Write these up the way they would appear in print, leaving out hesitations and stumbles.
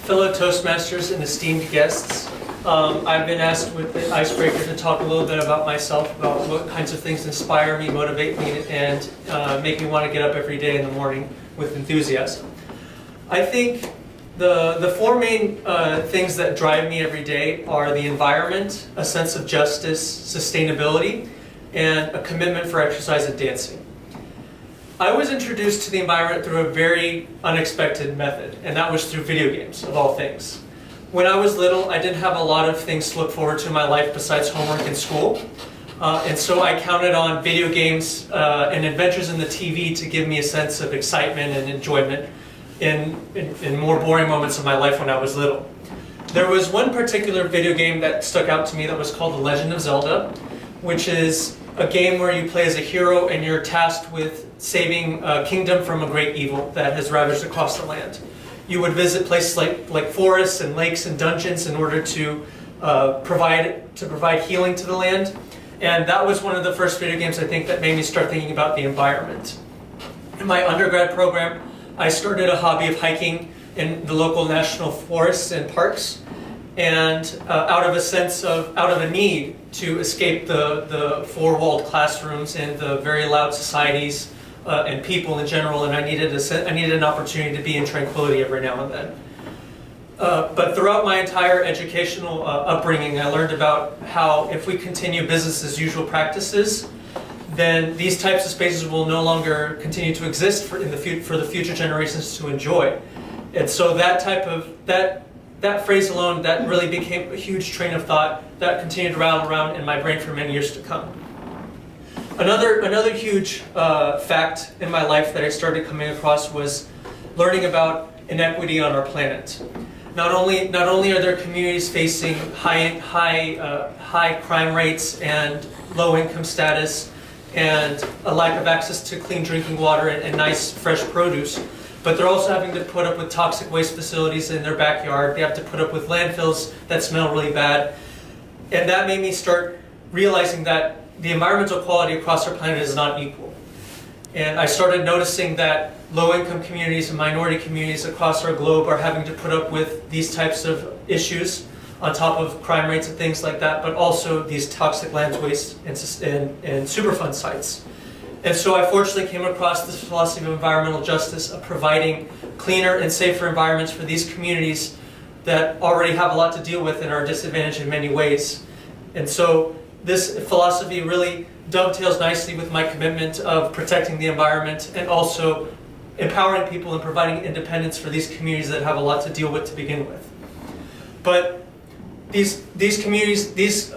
fellow Toastmasters and esteemed guests. I've been asked with the icebreaker to talk a little bit about myself, about what kinds of things inspire me, motivate me, and make me want to get up every day in the morning with enthusiasm. I think the four main things that drive me every day are the environment, a sense of justice, sustainability, and a commitment for exercise and dancing. I was introduced to the environment through a very unexpected method, and that was through video games, of all things. When I was little, I didn't have a lot of things to look forward to in my life besides homework and school. And so I counted on video games and adventures in the TV to give me a sense of excitement and enjoyment in more boring moments of my life when I was little. There was one particular video game that stuck out to me that was called The Legend of Zelda, which is a game where you play as a hero and you're tasked with saving a kingdom from a great evil that has ravaged across the land. You would visit places like forests and lakes and dungeons in order to provide healing to the land. And that was one of the first video games, I think, that made me start thinking about the environment. In my undergrad program, I started a hobby of hiking in the local national forests and parks, and out of a need to escape the four-walled classrooms and the very loud societies and people in general, and I needed an opportunity to be in tranquility every now and then. But throughout my entire educational upbringing, I learned about how if we continue business as usual practices, then these types of spaces will no longer continue to exist for the future generations to enjoy. And so that phrase alone, that really became a huge train of thought that continued to rattle around in my brain for many years to come. Another huge fact in my life that I started coming across was learning about inequity on our planet. Not only are there communities facing high crime rates and low income status and a lack of access to clean drinking water and nice fresh produce, but they're also having to put up with toxic waste facilities in their backyard. They have to put up with landfills that smell really bad. And that made me start realizing that the environmental quality across our planet is not equal. And I started noticing that low-income communities and minority communities across our globe are having to put up with these types of issues on top of crime rates and things like that, but also these toxic land waste and Superfund sites. And so I fortunately came across this philosophy of environmental justice, of providing cleaner and safer environments for these communities that already have a lot to deal with and are disadvantaged in many ways. And so this philosophy really dovetails nicely with my commitment of protecting the environment and also empowering people and providing independence for these communities that have a lot to deal with to begin with. But these communities, these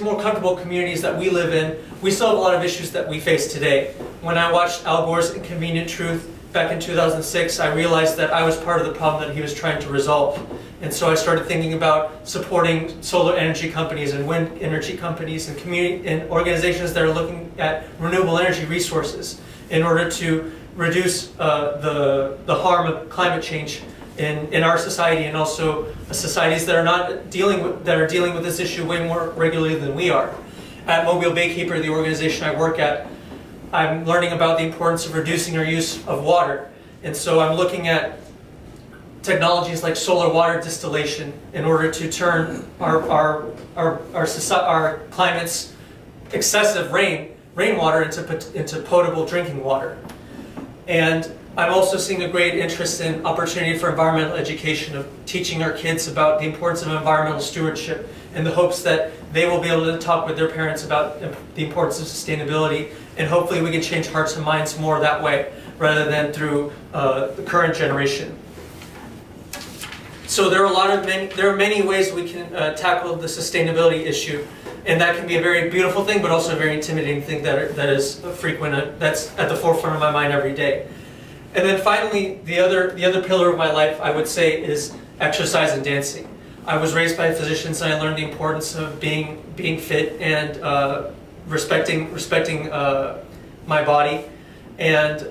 more comfortable communities that we live in, we still have a lot of issues that we face today. When I watched Al Gore's Inconvenient Truth back in 2006, I realized that I was part of the problem that he was trying to resolve. And so I started thinking about supporting solar energy companies and wind energy companies and community and organizations that are looking at renewable energy resources in order to reduce the harm of climate change in our society, and also societies that are dealing with this issue way more regularly than we are. At Mobile Baykeeper, the organization I work at, I'm learning about the importance of reducing our use of water. And so I'm looking at technologies like solar water distillation in order to turn our climate's excessive rainwater into potable drinking water. And I'm also seeing a great interest in opportunity for environmental education, of teaching our kids about the importance of environmental stewardship in the hopes that they will be able to talk with their parents about the importance of sustainability, and hopefully we can change hearts and minds more that way rather than through the current generation. So there are many ways we can tackle the sustainability issue, and that can be a very beautiful thing, but also a very intimidating thing that is that's at the forefront of my mind every day. And then finally, the other pillar of my life, I would say, is exercise and dancing. I was raised by physicians, and I learned the importance of being fit and respecting my body, and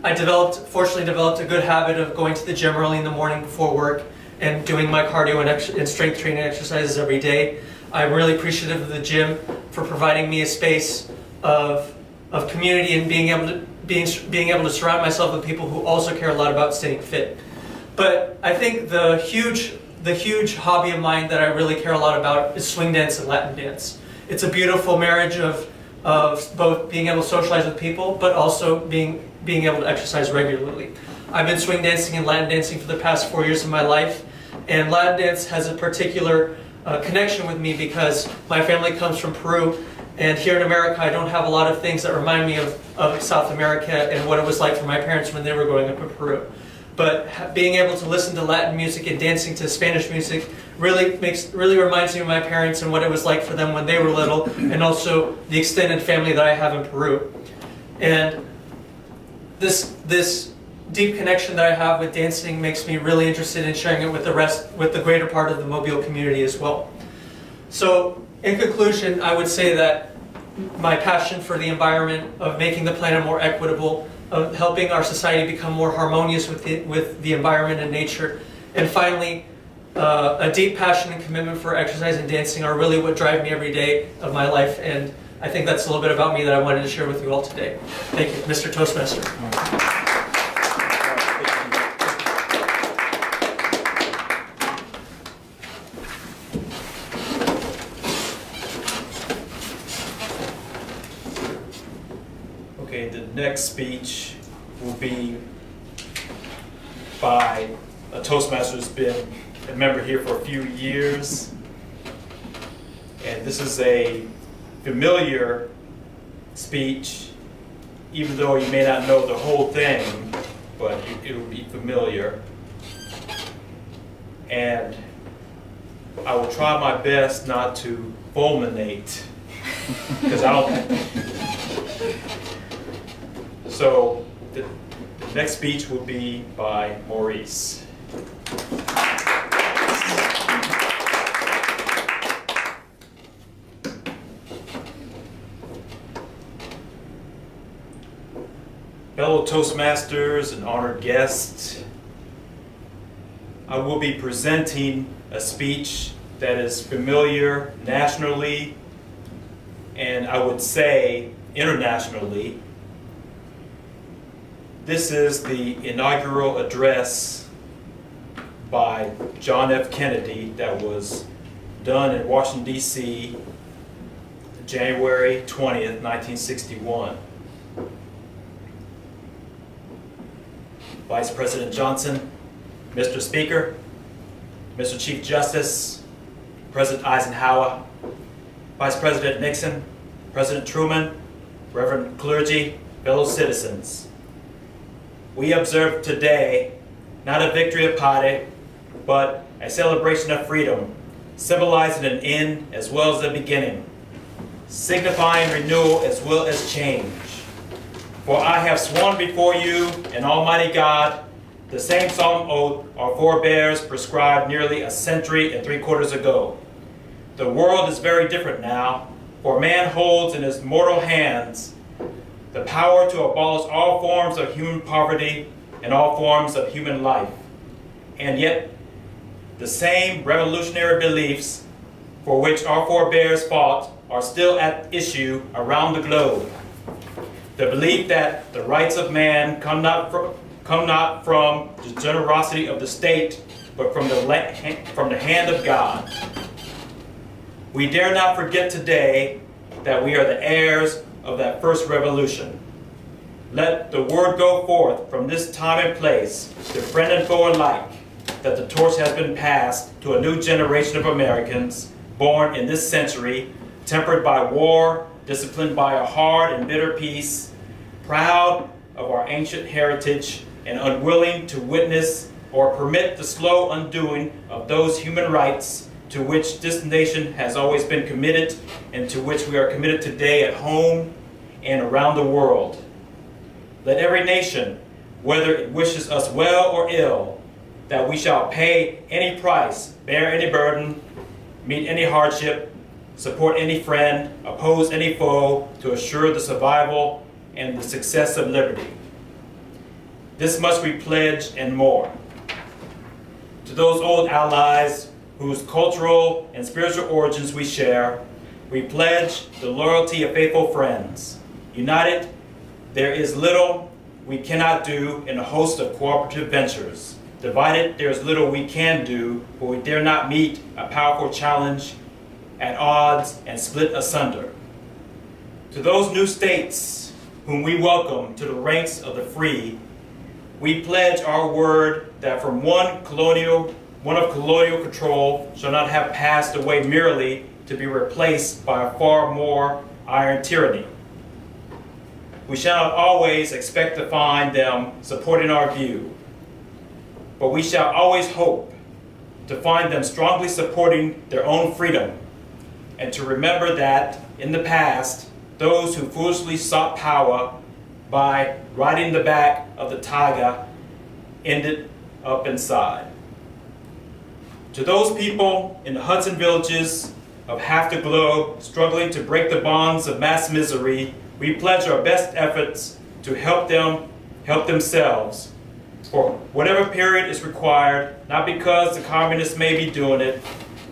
I fortunately developed a good habit of going to the gym early in the morning before work and doing my cardio and strength training exercises every day. I'm really appreciative of the gym for providing me a space of community and being able to being able to surround myself with people who also care a lot about staying fit. But I think the huge hobby of mine that I really care a lot about is swing dance and Latin dance. It's a beautiful marriage of both being able to socialize with people, but also being able to exercise regularly. I've been swing dancing and Latin dancing for the past 4 years of my life, and Latin dance has a particular connection with me because my family comes from Peru, and here in America I don't have a lot of things that remind me of South America and what it was like for my parents when they were growing up in Peru. But being able to listen to Latin music and dancing to Spanish music really reminds me of my parents and what it was like for them when they were little, and also the extended family that I have in Peru. And this deep connection that I have with dancing makes me really interested in sharing it with the greater part of the Mobile community as well. So, in conclusion, I would say that my passion for the environment, of making the planet more equitable, of helping our society become more harmonious with the environment and nature, and finally, a deep passion and commitment for exercise and dancing are really what drive me every day of my life, and I think that's a little bit about me that I wanted to share with you all today. Thank you, Mr. Toastmaster. Okay, the next speech will be by a Toastmaster who's been a member here for a few years. And this is a familiar speech, even though you may not know the whole thing, but it will be familiar. And I will try my best not to fulminate, because I don't. So the next speech will be by Maurice. Fellow Toastmasters and honored guests, I will be presenting a speech that is familiar nationally, and I would say internationally. This is the inaugural address by John F. Kennedy that was done in Washington, D.C., January 20th, 1961. Vice President Johnson, Mr. Speaker, Mr. Chief Justice, President Eisenhower, Vice President Nixon, President Truman, Reverend clergy, fellow citizens. We observe today not a victory of party, but a celebration of freedom, symbolizing an end as well as a beginning, signifying renewal as well as change. For I have sworn before you and Almighty God, the same solemn oath our forebears prescribed nearly a century and 3/4 ago. The world is very different now, for man holds in his mortal hands the power to abolish all forms of human poverty and all forms of human life. And yet, the same revolutionary beliefs for which our forebears fought are still at issue around the globe. The belief that the rights of man come not from the generosity of the state, but from the hand of God. We dare not forget today that we are the heirs of that first revolution. Let the word go forth from this time and place to friend and foe alike that the torch has been passed to a new generation of Americans born in this century, tempered by war, disciplined by a hard and bitter peace, proud of our ancient heritage, and unwilling to witness or permit the slow undoing of those human rights to which this nation has always been committed and to which we are committed today at home and around the world. Let every nation, whether it wishes us well or ill, that we shall pay any price, bear any burden, meet any hardship, support any friend, oppose any foe, to assure the survival and the success of liberty. This must we pledge and more. To those old allies whose cultural and spiritual origins we share, we pledge the loyalty of faithful friends, united there is little we cannot do in a host of cooperative ventures. Divided, there is little we can do, for we dare not meet a powerful challenge at odds and split asunder. To those new states whom we welcome to the ranks of the free, we pledge our word that from one of colonial control shall not have passed away merely to be replaced by a far more iron tyranny. We shall not always expect to find them supporting our view, but we shall always hope to find them strongly supporting their own freedom, and to remember that in the past, those who foolishly sought power by riding the back of the tiger ended up inside. To those people in the huts and villages of half the globe struggling to break the bonds of mass misery, we pledge our best efforts to help them help themselves for whatever period is required, not because the communists may be doing it,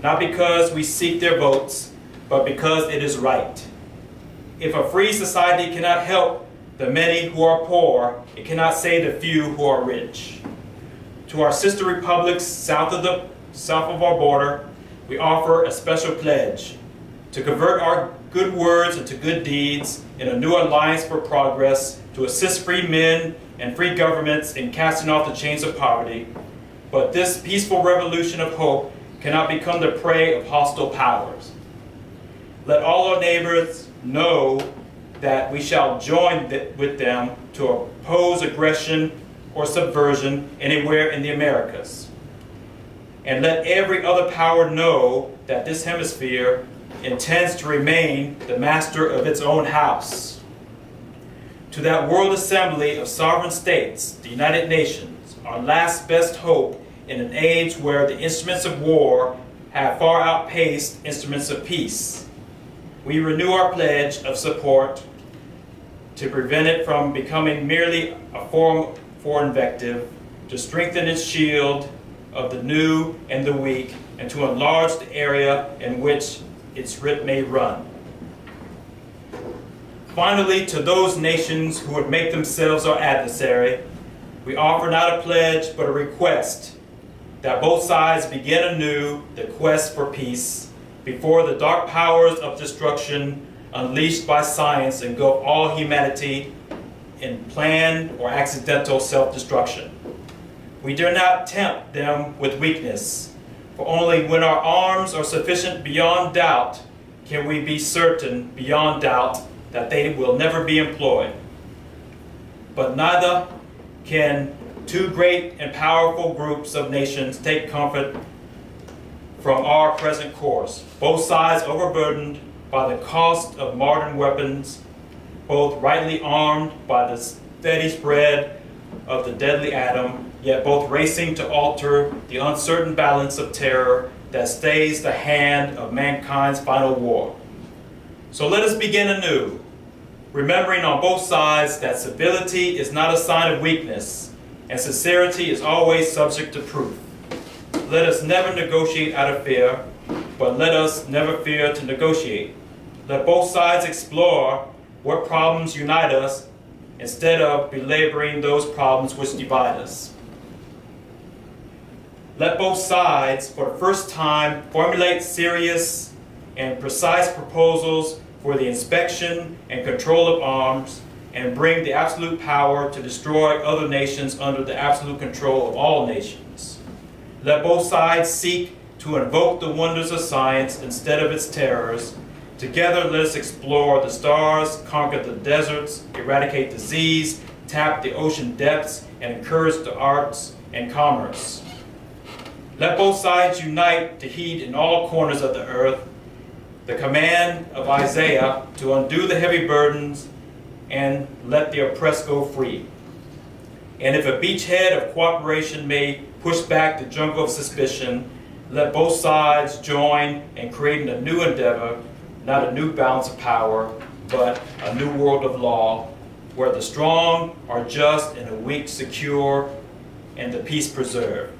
not because we seek their votes, but because it is right. If a free society cannot help the many who are poor, it cannot save the few who are rich. To our sister republics south of our border, we offer a special pledge to convert our good words into good deeds in a new alliance for progress, to assist free men and free governments in casting off the chains of poverty. But this peaceful revolution of hope cannot become the prey of hostile powers. Let all our neighbors know that we shall join with them to oppose aggression or subversion anywhere in the Americas. And let every other power know that this hemisphere intends to remain the master of its own house. To that World Assembly of Sovereign States, the United Nations, our last best hope in an age where the instruments of war have far outpaced instruments of peace, we renew our pledge of support to prevent it from becoming merely a forum for invective, to strengthen its shield of the new and the weak, and to enlarge the area in which its writ may run. Finally, to those nations who would make themselves our adversary, we offer not a pledge but a request that both sides begin anew the quest for peace before the dark powers of destruction unleashed by science engulf all humanity in planned or accidental self-destruction. We dare not tempt them with weakness, for only when our arms are sufficient beyond doubt can we be certain beyond doubt that they will never be employed. But neither can two great and powerful groups of nations take comfort from our present course, both sides overburdened by the cost of modern weapons, both rightly armed by the steady spread of the deadly atom, yet both racing to alter the uncertain balance of terror that stays the hand of mankind's final war. So let us begin anew, remembering on both sides that civility is not a sign of weakness, and sincerity is always subject to proof. Let us never negotiate out of fear, but let us never fear to negotiate. Let both sides explore what problems unite us instead of belaboring those problems which divide us. Let both sides, for the first time, formulate serious and precise proposals for the inspection and control of arms, and bring the absolute power to destroy other nations under the absolute control of all nations. Let both sides seek to invoke the wonders of science instead of its terrors. Together let us explore the stars, conquer the deserts, eradicate disease, tap the ocean depths, and encourage the arts and commerce. Let both sides unite to heed in all corners of the earth the command of Isaiah to undo the heavy burdens and let the oppressed go free. And if a beachhead of cooperation may push back the jungle of suspicion, let both sides join in creating a new endeavor, not a new balance of power, but a new world of law, where the strong are just and the weak secure and the peace preserved.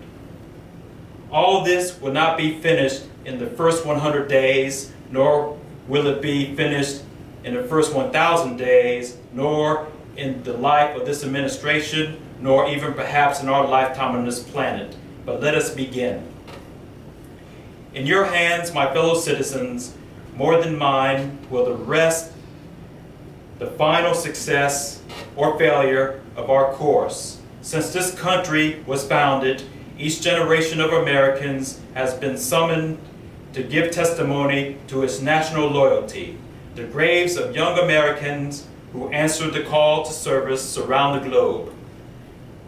All this will not be finished in the first 100 days, nor will it be finished in the first 1,000 days, nor in the life of this administration, nor even perhaps in our lifetime on this planet. But let us begin. In your hands, my fellow citizens, more than mine, will rest the final success or failure of our course. Since this country was founded, each generation of Americans has been summoned to give testimony to its national loyalty. The graves of young Americans who answered the call to service surround the globe.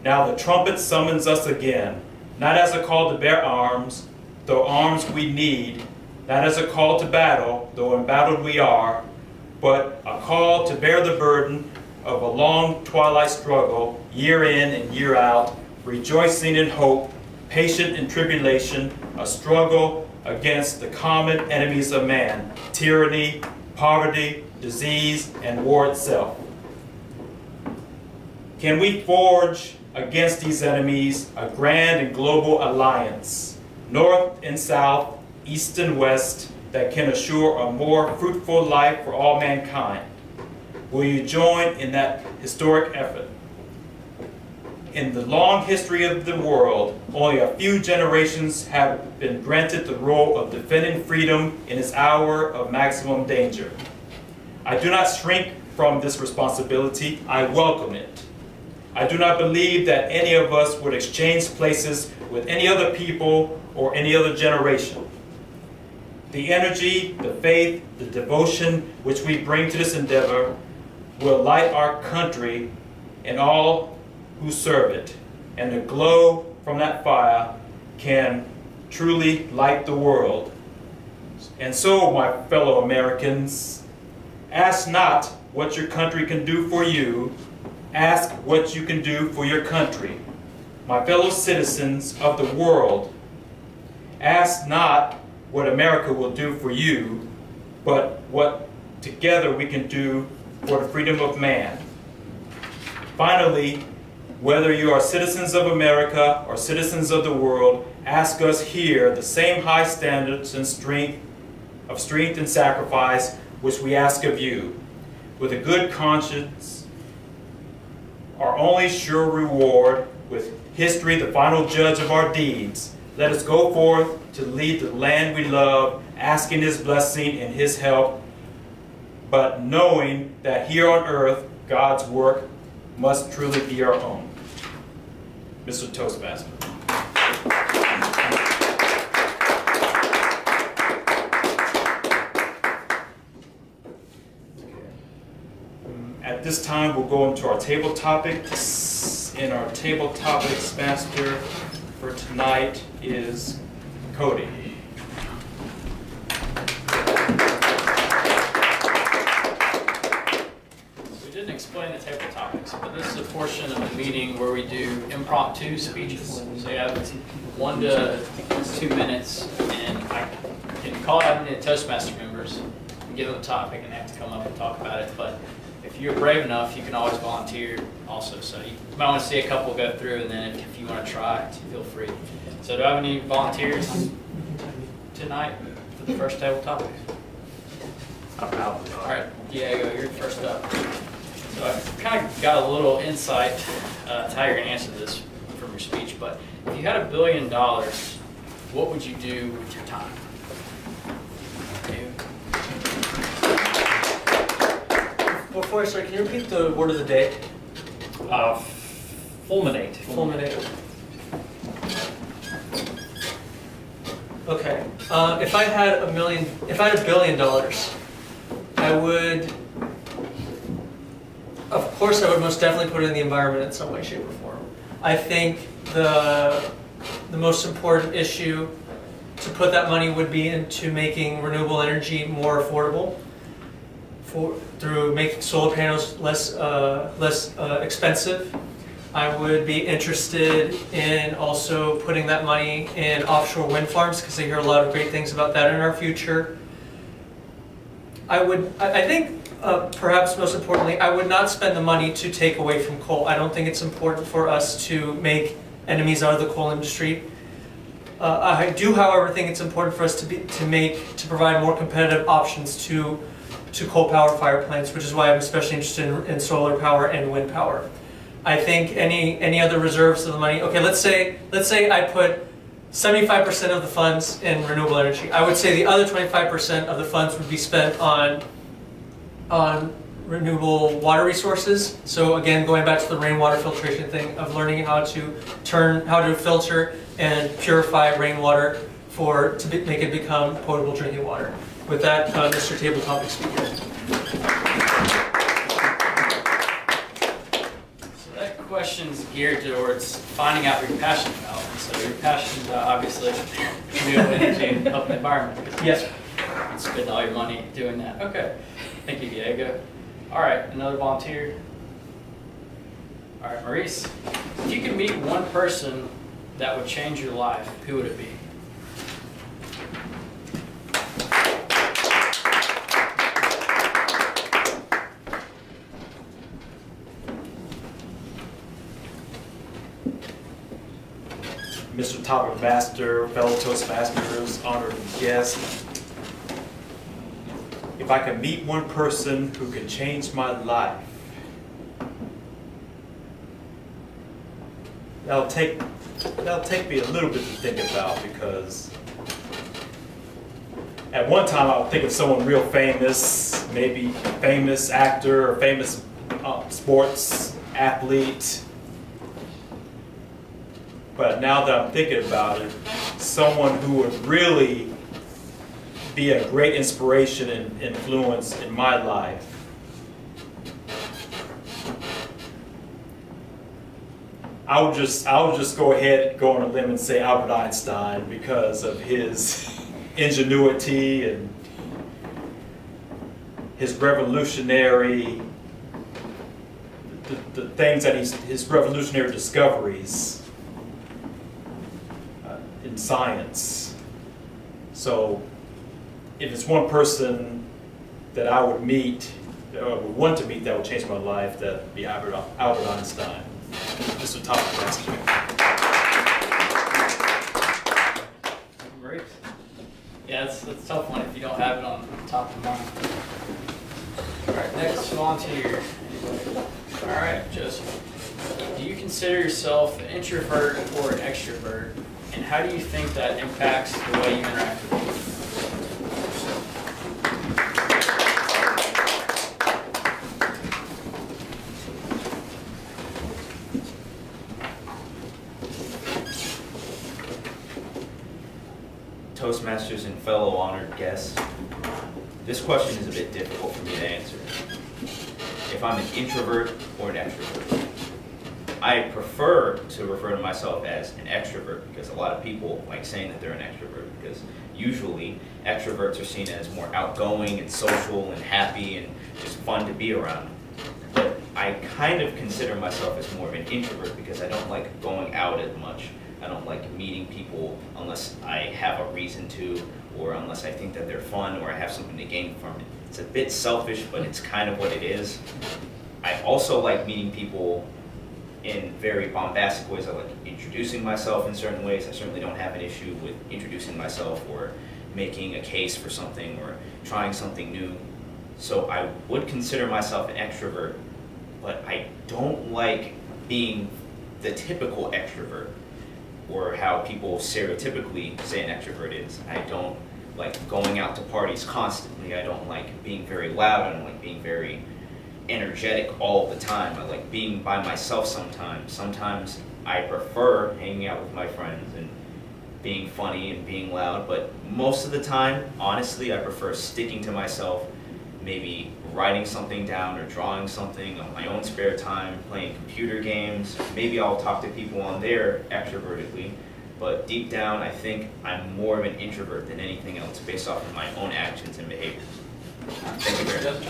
Now the trumpet summons us again, not as a call to bear arms, though arms we need, not as a call to battle, though embattled we are, but a call to bear the burden of a long twilight struggle, year in and year out, rejoicing in hope, patient in tribulation, a struggle against the common enemies of man, tyranny, poverty, disease, and war itself. Can we forge against these enemies a grand and global alliance, north and south, east and west, that can assure a more fruitful life for all mankind? Will you join in that historic effort? In the long history of the world, only a few generations have been granted the role of defending freedom in its hour of maximum danger. I do not shrink from this responsibility, I welcome it. I do not believe that any of us would exchange places with any other people or any other generation. The energy, the faith, the devotion which we bring to this endeavor will light our country and all who serve it, and the glow from that fire can truly light the world. And so, my fellow Americans, ask not what your country can do for you, ask what you can do for your country. My fellow citizens of the world, ask not what America will do for you, but what together we can do for the freedom of man. Finally, whether you are citizens of America or citizens of the world, ask us here the same high standards and strength and sacrifice which we ask of you. With a good conscience, our only sure reward, with history the final judge of our deeds, let us go forth to lead the land we love, asking His blessing and His help, but knowing that here on earth, God's work must truly be our own. Mr. Toastmaster. At this time, we'll go into our table topics, and our table topics master for tonight is Cody. Explain the table topics, but this is a portion of the meeting where we do impromptu speeches. So you have 1 to 2 minutes, and I can call out any Toastmaster members and give them a topic, and they have to come up and talk about it. But if you're brave enough, you can always volunteer also. So you might want to see a couple go through, and then if you want to try, feel free. So do I have any volunteers tonight for the first table topic? All right, Diego, you're first up. So I've kind of got a little insight to how you're going to answer this from your speech, but if you had $1 billion, what would you do with your time? Before I start, can you repeat the word of the day? Fulminate. Fulminate. Okay. If I had $1 billion, I would. Of course, I would most definitely put it in the environment in some way, shape, or form. I think the most important issue to put that money would be into making renewable energy more affordable, through making solar panels less expensive. I would be interested in also putting that money in offshore wind farms, because I hear a lot of great things about that in our future. I think perhaps most importantly, I would not spend the money to take away from coal. I don't think it's important for us to make enemies out of the coal industry. I do, however, think it's important for us to provide more competitive options to to coal power fire plants, which is why I'm especially interested in solar power and wind power. I think any other reserves of the money, okay, let's say I put 75% of the funds in renewable energy. I would say the other 25% of the funds would be spent on renewable water resources. So again, going back to the rainwater filtration thing of learning how to filter and purify rainwater make it become potable drinking water. With that, Mr. Table Topic Speaker. So that question's geared towards finding out what you're passionate about. So you're passionate about, obviously, renewable energy and helping the environment. Yes. You spend all your money doing that. Okay. Thank you, Diego. All right, another volunteer. All right, Maurice. If you could meet one person that would change your life, who would it be? Mr. Topic Master, fellow Toastmasters, honored guest. If I could meet one person who could change my life, that'll take me a little bit to think about, because at one time I would think of someone real famous, maybe a famous actor or famous sports athlete. But now that I'm thinking about it, someone who would really be a great inspiration and influence in my life. I would just go ahead and go on a limb and say Albert Einstein, because of his ingenuity and his revolutionary, the things that his revolutionary discoveries in science. So if it's one person that I would meet, or would want to meet, that would change my life, that would be Albert Einstein. Mr. Topic Master. Great. Yeah, it's a tough one if you don't have it on top of mind. All right, next volunteer. All right, Joseph. Do you consider yourself an introvert or an extrovert? And how do you think that impacts the way you interact with people? Toastmasters and fellow honored guests, this question is a bit difficult for me to answer. If I'm an introvert or an extrovert, I prefer to refer to myself as an extrovert, because a lot of people like saying that they're an extrovert, because usually extroverts are seen as more outgoing and social and happy and just fun to be around. But I kind of consider myself as more of an introvert, because I don't like going out as much. I don't like meeting people unless I have a reason to, or unless I think that they're fun or I have something to gain from it. It's a bit selfish, but it's kind of what it is. I also like meeting people in very bombastic ways. I like introducing myself in certain ways. I certainly don't have an issue with introducing myself or making a case for something or trying something new. So I would consider myself an extrovert, but I don't like being the typical extrovert, or how people stereotypically say an extrovert is. I don't like going out to parties constantly. I don't like being very loud. I don't like being very energetic all the time. I like being by myself sometimes. Sometimes I prefer hanging out with my friends and being funny and being loud, but most of the time, honestly, I prefer sticking to myself, maybe writing something down or drawing something on my own spare time, playing computer games. Maybe I'll talk to people on there extrovertedly, but deep down I think I'm more of an introvert than anything else based off of my own actions and behaviors. Thank you very much.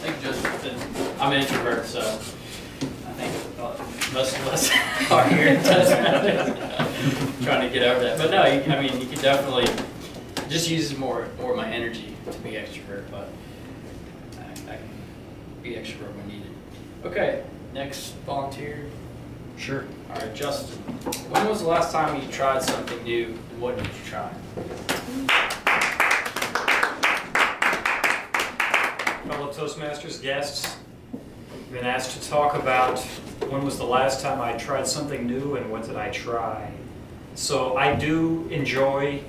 Thank you, Joseph. I'm an introvert, so I think most of us are here trying to get over that. But no, you can definitely just use more of my energy to be extrovert, but I can be extrovert when needed. Okay, next volunteer. Sure. All right, Justin. When was the last time you tried something new, and what did you try? fellow Toastmasters guests. I've been asked to talk about when was the last time I tried something new and what did I try. So I do enjoy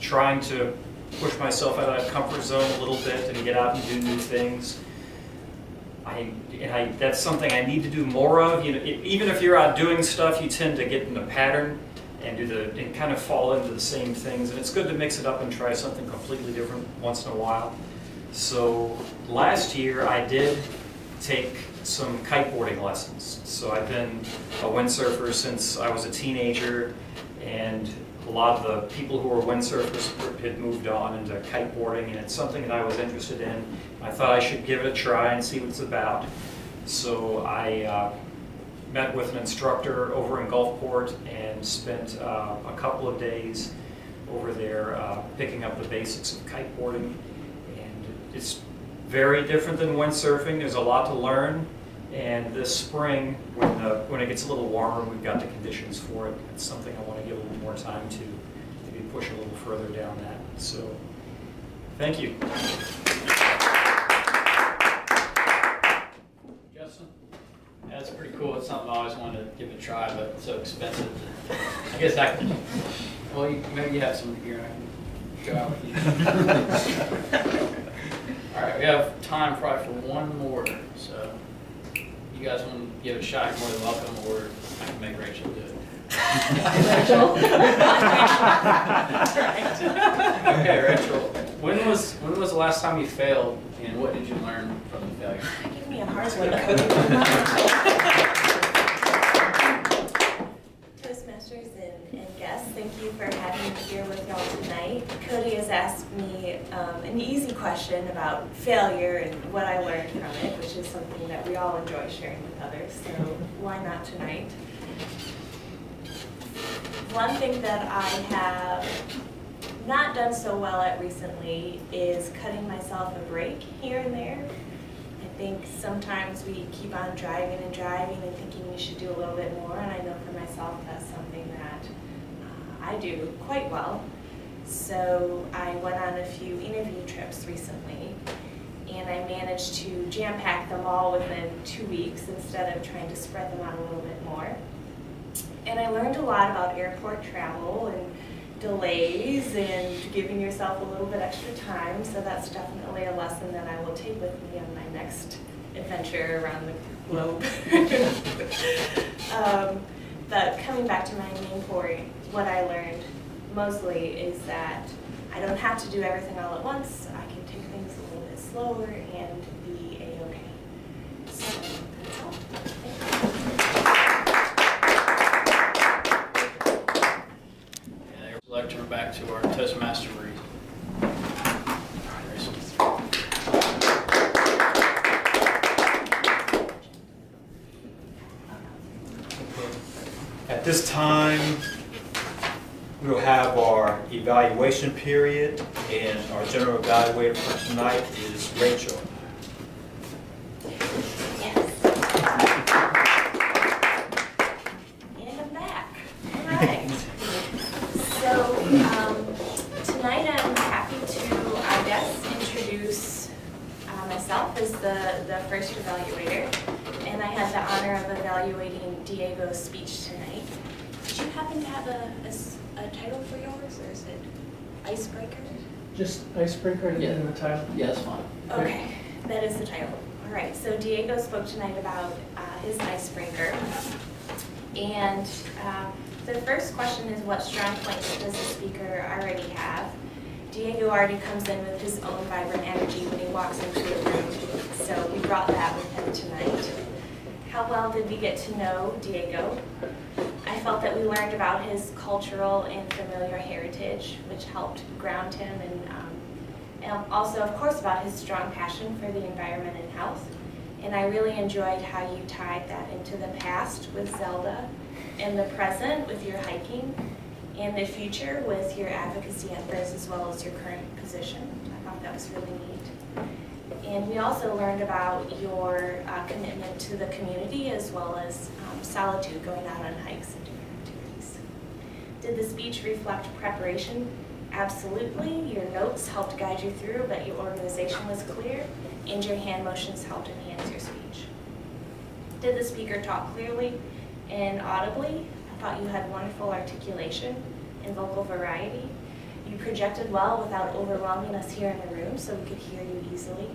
trying to push myself out of that comfort zone a little bit and get out and do new things. That's something I need to do more of. You know, even if you're out doing stuff, you tend to get in a pattern and kind of fall into the same things. And it's good to mix it up and try something completely different once in a while. So last year I did take some kiteboarding lessons. So I've been a windsurfer since I was a teenager, and a lot of the people who were windsurfers had moved on into kiteboarding, and it's something that I was interested in. I thought I should give it a try and see what it's about. So I met with an instructor over in Gulfport and spent a couple of days over there picking up the basics of kiteboarding. And it's very different than windsurfing. There's a lot to learn. And this spring, when it gets a little warmer, we've got the conditions for it. It's something I want to give a little more time to maybe push a little further down that. So, thank you. Justin? That's pretty cool. It's something I always wanted to give it a try, but it's so expensive. I guess I can, well, maybe you have some here I can go out with you. All right, we have time probably for one more, so you guys want to give it a shot, you're more than welcome, or I can make Rachel do it. Rachel? Okay, Rachel, when was the last time you failed, and what did you learn from the failure? Give me a hard one. Toastmasters and guests, thank you for having me here with y'all tonight. Cody has asked me an easy question about failure and what I learned from it, which is something that we all enjoy sharing with others, so why not tonight? One thing that I have not done so well at recently is cutting myself a break here and there. I think sometimes we keep on driving and thinking we should do a little bit more, and I know for myself that's something that I do quite well. So I went on a few interview trips recently, and I managed to jam-pack them all within 2 weeks instead of trying to spread them out a little bit more. And I learned a lot about airport travel and delays and giving yourself a little bit extra time, so that's definitely a lesson that I will take with me on my next adventure around the globe. But coming back to my main point, what I learned mostly is that I don't have to do everything all at once. I can take things a little bit slower and be a-okay. So that's all. I'd like to turn back to our Toastmaster read. At this time, we will have our evaluation period, and our general evaluator for tonight is Rachel. Yes. And I'm back. All right. So tonight I'm happy to, I guess, introduce myself as the first evaluator. And I had the honor of evaluating Diego's speech tonight. Did you happen to have a title for yours, or is it Icebreaker? Just icebreaker and then the title. Yeah, that's fine. Okay, that is the title. All right, so Diego spoke tonight about his icebreaker. And the first question is, what strong points does the speaker already have? Diego already comes in with his own vibrant energy when he walks into a room, so we brought that with him tonight. How well did we get to know Diego? I felt that we learned about his cultural and familiar heritage, which helped ground him, and also, of course, about his strong passion for the environment and health. And I really enjoyed how you tied that into the past with Zelda, and the present with your hiking, and the future with your advocacy efforts as well as your current position. I thought that was really neat. And we also learned about your commitment to the community as well as solitude, going out on hikes and doing activities. Did the speech reflect preparation? Absolutely. Your notes helped guide you through, but your organization was clear and your hand motions helped enhance your speech. Did the speaker talk clearly and audibly? I thought you had wonderful articulation and vocal variety. You projected well without overwhelming us here in the room, so we could hear you easily.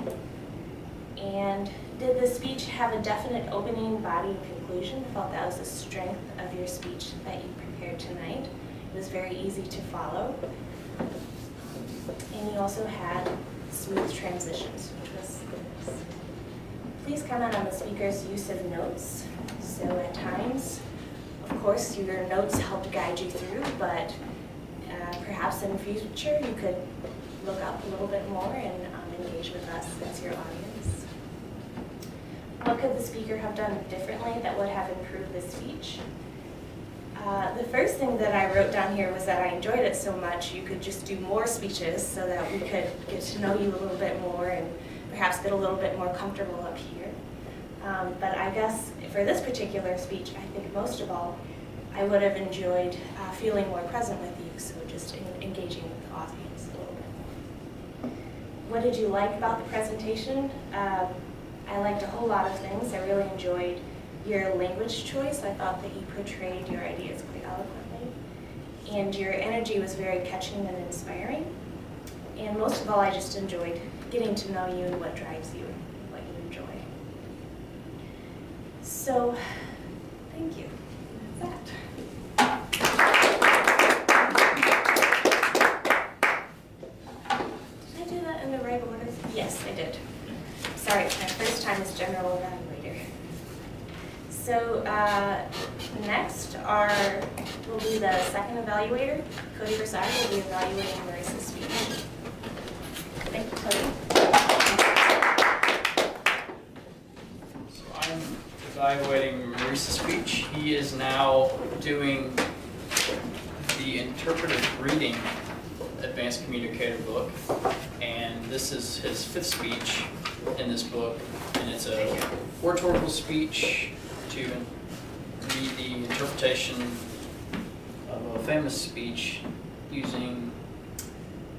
And did the speech have a definite opening, body, and conclusion? I felt that was the strength of your speech that you prepared tonight. It was very easy to follow. And you also had smooth transitions, which was nice. Please comment on the speaker's use of notes. So at times, of course, your notes helped guide you through, but perhaps in the future you could look up a little bit more and engage with us as your audience. What could the speaker have done differently that would have improved the speech? The first thing that I wrote down here was that I enjoyed it so much you could just do more speeches so that we could get to know you a little bit more and perhaps get a little bit more comfortable up here. But I guess for this particular speech, I think most of all, I would have enjoyed feeling more present with you, so just engaging with the audience a little bit more. What did you like about the presentation? I liked a whole lot of things. I really enjoyed your language choice. I thought that you portrayed your ideas quite eloquently. And your energy was very catching and inspiring. And most of all, I just enjoyed getting to know you and what drives you and what you enjoy. So, thank you. That's that. Did I do that in the right order? Yes, I did. Sorry, my first time as general evaluator. So next will be the second evaluator. Cody Versada will be evaluating Marissa's speech. Thank you, Cody. So I'm evaluating Maurice's speech. He is now doing the interpretive reading advanced communicator book, and this is his 5th speech in this book, and it's a oratorical speech to read the interpretation of a famous speech using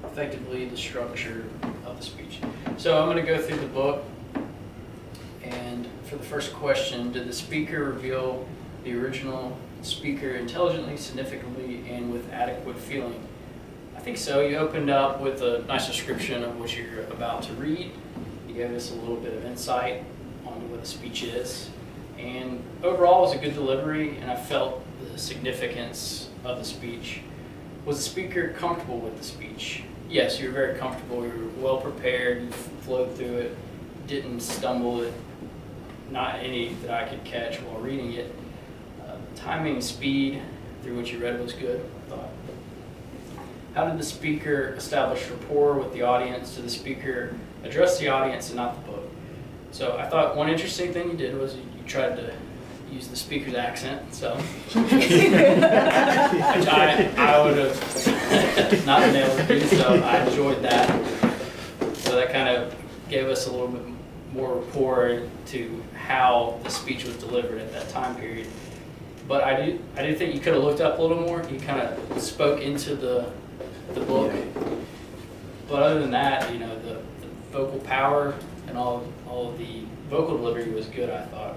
effectively the structure of the speech. So I'm going to go through the book, and for the first question, did the speaker reveal the original speaker intelligently, significantly, and with adequate feeling? I think so. You opened up with a nice description of what you're about to read. You gave us a little bit of insight on what the speech is. And overall, it was a good delivery, and I felt the significance of the speech. Was the speaker comfortable with the speech? Yes, you were very comfortable. You were well prepared. You flowed through it, didn't stumble it, not any that I could catch while reading it. Timing, speed through which you read was good, I thought. How did the speaker establish rapport with the audience? Did the speaker address the audience and not the book? So I thought one interesting thing you did was you tried to use the speaker's accent, so which I would have not been able to do, so I enjoyed that. So that kind of gave us a little bit more rapport to how the speech was delivered at that time period. But I do think you could have looked up a little more. You kind of spoke into the book. But other than that, you know, the vocal power and all of the vocal delivery was good, I thought.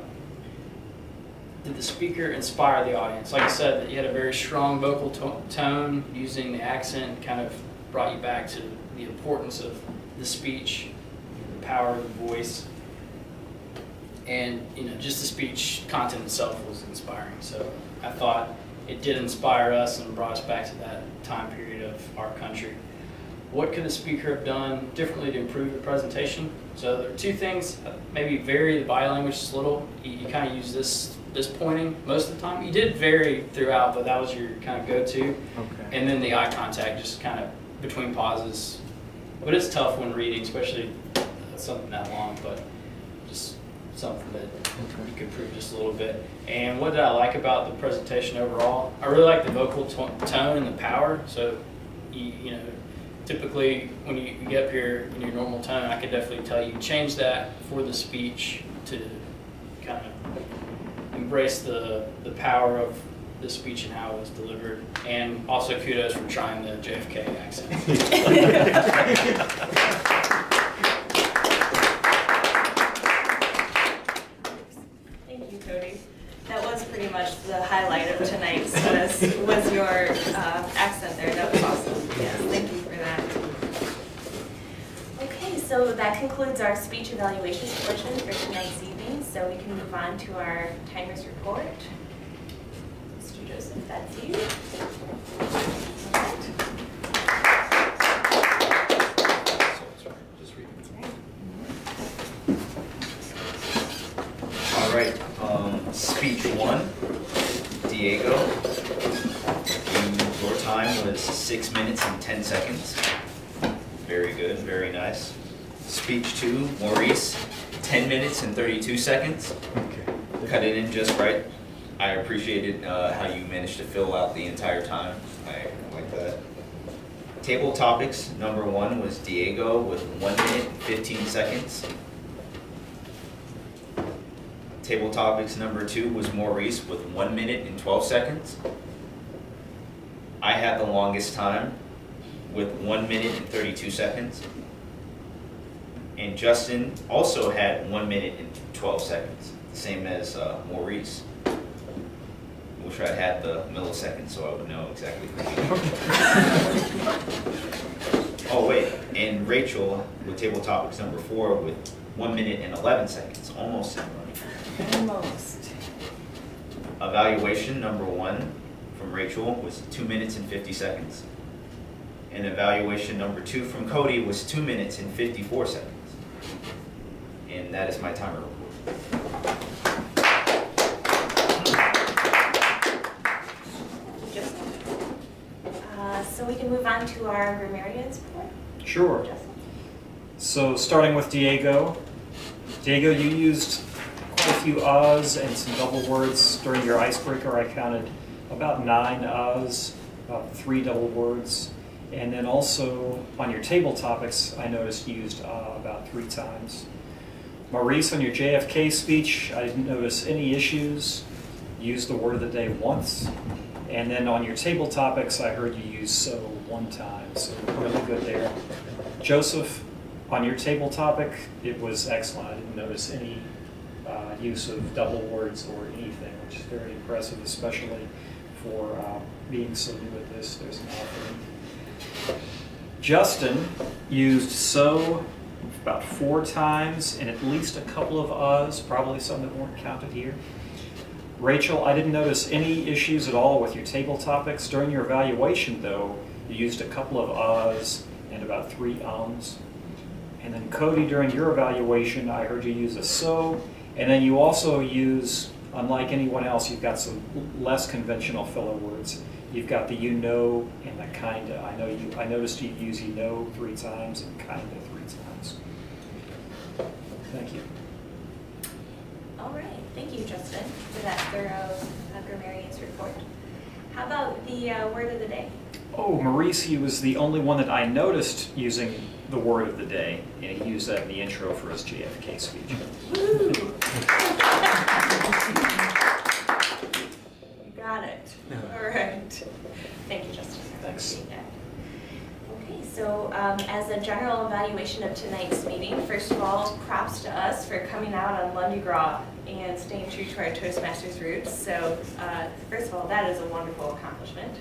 Did the speaker inspire the audience? Like I said, that you had a very strong vocal tone, using the accent kind of brought you back to the importance of the speech, the power of the voice. And, you know, just the speech content itself was inspiring. So I thought it did inspire us and brought us back to that time period of our country. What could the speaker have done differently to improve the presentation? So there are 2 things. Maybe vary the body language just a little. You kind of use this pointing most of the time. You did vary throughout, but that was your kind of go-to. Okay. And then the eye contact, just kind of between pauses. But it's tough when reading, especially something that long, but just something that you could improve just a little bit. And what did I like about the presentation overall? I really like the vocal tone and the power. So, you know, typically when you get up here in your normal tone, I could definitely tell you change that for the speech to kind of embrace the power of the speech and how it was delivered. And also kudos for trying the JFK accent. was your accent there. That was awesome. Yes, thank you for that. Okay, so that concludes our speech evaluations portion for tonight's evening. So we can move on to our timers report. Mr. Joseph, that's you. All right, speech 1, Diego. Your time was 6 minutes and 10 seconds. Very good, very nice. Speech 2, Maurice, 10 minutes and 32 seconds. Okay. Cut it in just right. I appreciated how you managed to fill out the entire time. I like that. Table topics, number 1 was Diego with 1 minute and 15 seconds. Table topics number 2 was Maurice with 1 minute and 12 seconds. I had the longest time with 1 minute and 32 seconds. And Justin also had 1 minute and 12 seconds, same as Maurice. Wish I had the milliseconds so I would know exactly who. Oh wait, and Rachel with table topics number 4 with 1 minute and 11 seconds, almost in running. Almost. Evaluation number 1 from Rachel was 2 minutes and 50 seconds. And evaluation number 2 from Cody was 2 minutes and 54 seconds. And that is my timer report. So we can move on to our grammarians report. Sure. Justin? So starting with Diego. Diego, you used quite a few uhs and some double words during your icebreaker. I counted about 9 uhs, about 3 double words. And then also on your table topics, I noticed you used about 3 times. Maurice, on your JFK speech, I didn't notice any issues. You used the word of the day once. And then on your table topics, I heard you use so 1 time, so really good there. Joseph, on your table topic, it was excellent. I didn't notice any use of double words or anything, which is very impressive, especially for being so new at this. There's an offering. Justin used so about 4 times and at least a couple of uhs, probably some that weren't counted here. Rachel, I didn't notice any issues at all with your table topics. During your evaluation, though, you used a couple of uhs and about 3 ums. And then Cody, during your evaluation, I heard you use a so, and then you also use, unlike anyone else, you've got some less conventional filler words. You've got the you know and the kinda. I noticed you use you know 3 times and kinda 3 times. Thank you. All right, thank you, Justin, for that thorough grammarians report. How about the word of the day? Oh, Maurice, he was the only one that I noticed using the word of the day, and he used that in the intro for his JFK speech. Woo! Got it. All right. Thank you, Justin. I Thanks. appreciate that. Okay, so as a general evaluation of tonight's meeting, first of all, props to us for coming out on Lundi Gras and staying true to our Toastmasters roots. So first of all, that is a wonderful accomplishment.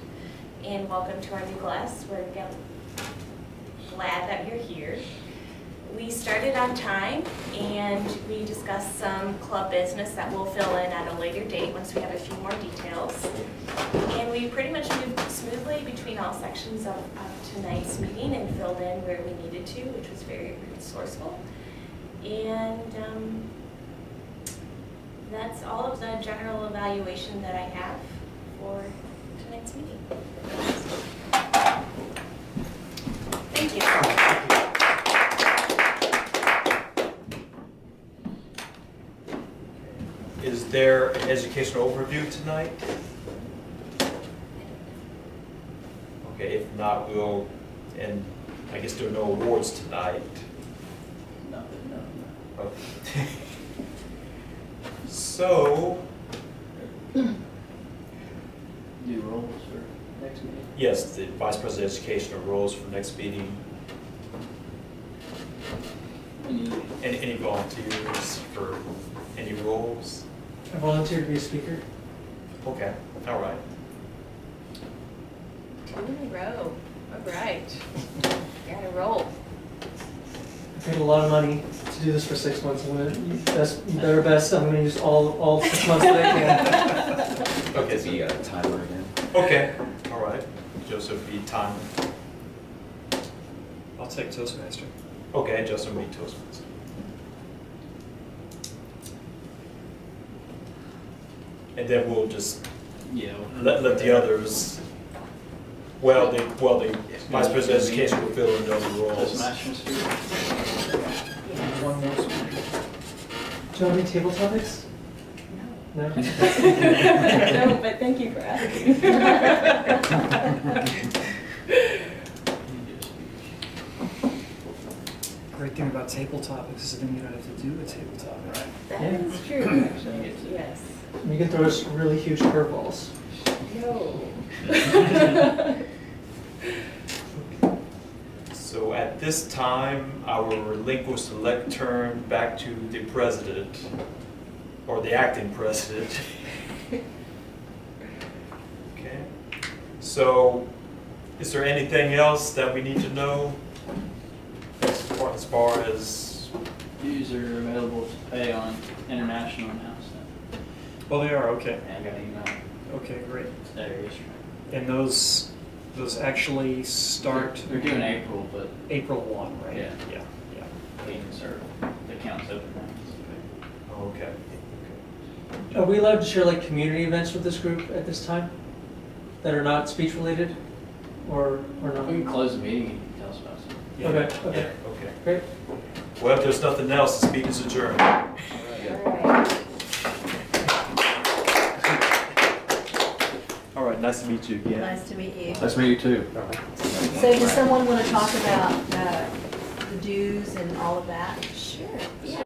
And welcome to our new class. We're glad that you're here. We started on time and we discussed some club business that we'll fill in at a later date once we have a few more details. And we pretty much moved smoothly between all sections of tonight's meeting and filled in where we needed to, which was very resourceful. And that's all of the general evaluation that I have for tonight's meeting. Thank you. Is there an educational overview tonight? Okay, if not, we'll, and I guess there are no awards tonight. No. Okay. So, Do roles for next meeting? yes, the Vice President of Education roles for next meeting. Any volunteers for any roles? I volunteered to be a speaker. Okay, all right. 2 in a row. All right. Gotta roll. I paid a lot of money to do this for 6 months. I'm gonna, better best, I'm gonna use all 6 months that I can. Okay, so you got a timer again? Okay, all right. Joseph B. Time. I'll take Toastmaster. Okay, Joseph B. Toastmaster. And then we'll just Yeah. let the others, well, the Vice President of Education will fill in those roles. Toastmaster speaker. One more speaker. Do you have any table topics? No? No, but thank you for asking. Great thing about table topics is then you don't have to do a table topic. Right. That Yeah. is true, actually. Yes. You can throw us really huge curveballs. No. So at this time, I will relinquish the lectern back to the president, or the acting president. Okay. So, is there anything else that we need to know as far as? Dues are available to pay on international now, so. Well, they are, okay. I got an email Okay, great. today or yesterday. And those actually start? They're due in April, but April 1, right? Yeah. Yeah, yeah. meetings are, the account's open now. Oh, okay. Are we allowed to share like community events with this group at this time? That are not speech related? Or not? We can close the meeting and you can tell us about something. Yeah. Okay, Yeah, okay, okay. great. Well, if there's nothing else, the meeting is adjourned. All right. All right, nice to meet you again. Nice to meet you. Nice to meet you too. So does someone want to talk about the dues and all of that? Sure. Yeah.